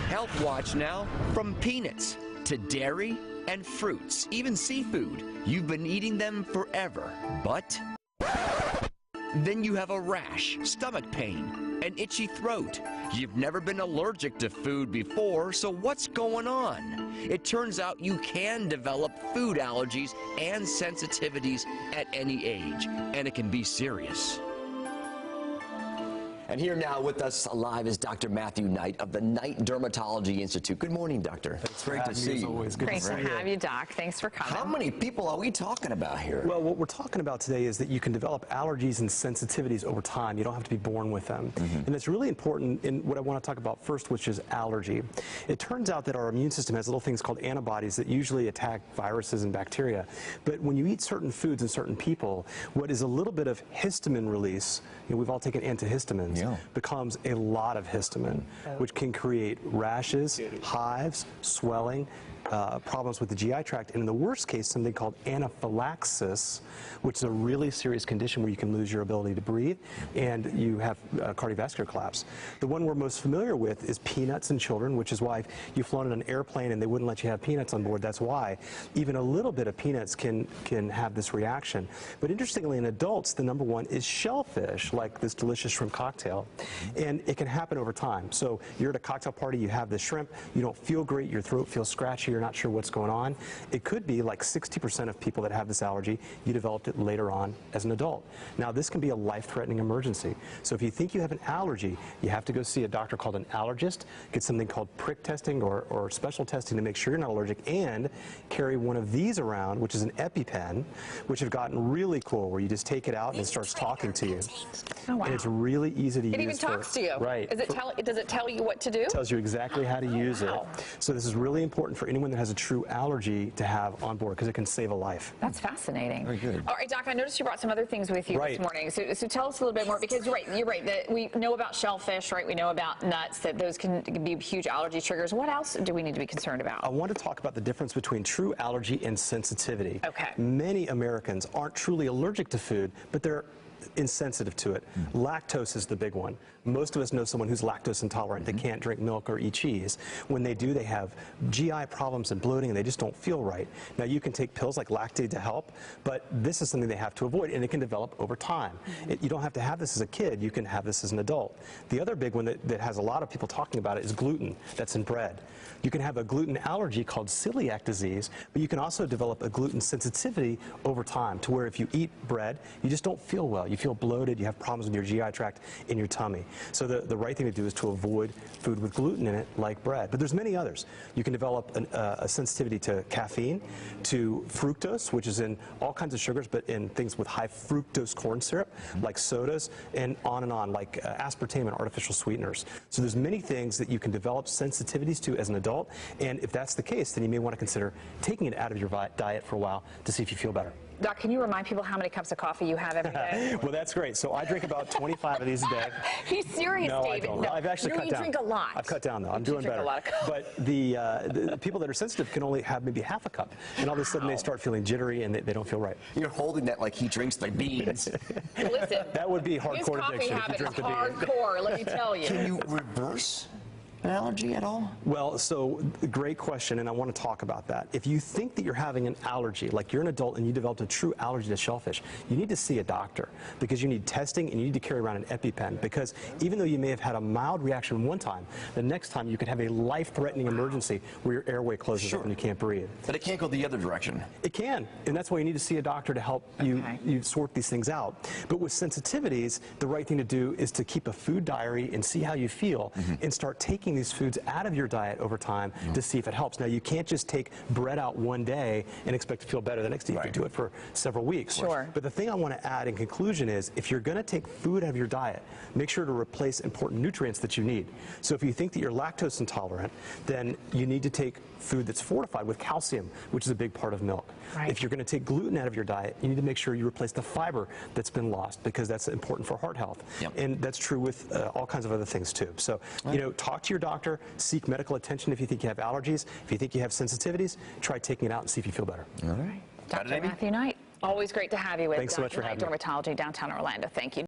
Health Watch now, from peanuts to dairy and fruits, even seafood. You've been eating them forever, but then you have a rash, stomach pain, an itchy throat. You've never been allergic to food before, so what's going on? It turns out you can develop food allergies and sensitivities at any age, and it can be serious. And here now with us live is Dr. Matthew Knight of the Knight Dermatology Institute. Good morning, doctor. It's great to see you. Always. Great to have you, Doc. Thanks for coming. How many people are we talking about here? Well, what we're talking about today is that you can develop allergies and sensitivities over time. You don't have to be born with them. And it's really important in what I want to talk about first, which is allergy. It turns out that our immune system has little things called antibodies that usually attack viruses and bacteria. But when you eat certain foods in certain people, what is a little bit of histamine release, we've all taken antihistamines, becomes a lot of histamine, which can create rashes, hives, swelling, problems with the GI tract, and in the worst case, something called anaphylaxis, which is a really serious condition where you can lose your ability to breathe, and you have cardiovascular collapse. The one we're most familiar with is peanuts in children, which is why if you've flown in an airplane and they wouldn't let you have peanuts on board, that's why. Even a little bit of peanuts can have this reaction. But interestingly, in adults, the number one is shellfish, like this delicious shrimp cocktail, and it can happen over time. So you're at a cocktail party, you have the shrimp, you don't feel great, your throat feels scratchy, you're not sure what's going on. It could be like 60% of people that have this allergy, you developed it later on as an adult. Now, this can be a life-threatening emergency. So if you think you have an allergy, you have to go see a doctor called an allergist, get something called prick testing or special testing to make sure you're not allergic, and carry one of these around, which is an EpiPen, which have gotten really cool, where you just take it out and it starts talking to you. Oh, wow. And it's really easy to use. It even talks to you. Right. Does it tell you what to do? It tells you exactly how to use it. So this is really important for anyone that has a true allergy to have on board, because it can save a life. That's fascinating. Very good. All right, Doc, I noticed you brought some other things with you this morning. So tell us a little bit more, because you're right, that we know about shellfish, right? We know about nuts, that those can be huge allergy triggers. What else do we need to be concerned about? I want to talk about the difference between true allergy and sensitivity. Okay. Many Americans aren't truly allergic to food, but they're insensitive to it. Lactose is the big one. Most of us know someone who's lactose intolerant. They can't drink milk or eat cheese. When they do, they have GI problems and bloating, and they just don't feel right. Now, you can take pills like Lactaid to help, but this is something they have to avoid, and it can develop over time. You don't have to have this as a kid. You can have this as an adult. The other big one that has a lot of people talking about it is gluten. That's in bread. You can have a gluten allergy called celiac disease, but you can also develop a gluten sensitivity over time, to where if you eat bread, you just don't feel well. You feel bloated, you have problems with your GI tract in your tummy. So the right thing to do is to avoid food with gluten in it, like bread. But there's many others. You can develop a sensitivity to caffeine, to fructose, which is in all kinds of sugars, but in things with high fructose corn syrup, like sodas, and on, like aspartame and artificial sweeteners. So there's many things that you can develop sensitivities to as an adult, and if that's the case, then you may want to consider taking it out of your diet for a while to see if you feel better. Doc, can you remind people how many cups of coffee you have every day? Well, that's great. So I drink about 25 of these a day. He's serious, no, David. I don't. No, I've actually cut down. You drink a lot. I've cut down, though. I'm doing better. But the people that are sensitive can only have maybe half a cup, and all of a sudden they start feeling jittery and they don't feel right. You're holding that like he drinks the beans. Listen, that would be hardcore addiction if you drink the beans. Hardcore, let me tell you. Can you reverse an allergy at all? Well, so great question, and I want to talk about that. If you think that you're having an allergy, like you're an adult and you developed a true allergy to shellfish, you need to see a doctor, because you need testing and you need to carry around an EpiPen, because even though you may have had a mild reaction one time, the next time you could have a life-threatening emergency where your airway closes up and you can't breathe. But it can't go the other direction. It can, and that's why you need to see a doctor to help you sort these things out. But with sensitivities, the right thing to do is to keep a food diary and see how you feel, and start taking these foods out of your diet over time to see if it helps. Now, you can't just take bread out one day and expect to feel better the next day. You can do it for several weeks. Sure. But the thing I want to add in conclusion is, if you're going to take food out of your diet, make sure to replace important nutrients that you need. So if you think that you're lactose intolerant, then you need to take food that's fortified with calcium, which is a big part of milk. If you're going to take gluten out of your diet, you need to make sure you replace the fiber that's been lost, because that's important for heart health. And that's true with all kinds of other things too. So, talk to your doctor, seek medical attention if you think you have allergies. If you think you have sensitivities, try taking it out and see if you feel better. All right. Dr. Matthew Knight, always great to have you with Thanks so much for having me. Dermatology, downtown Orlando. Thank you.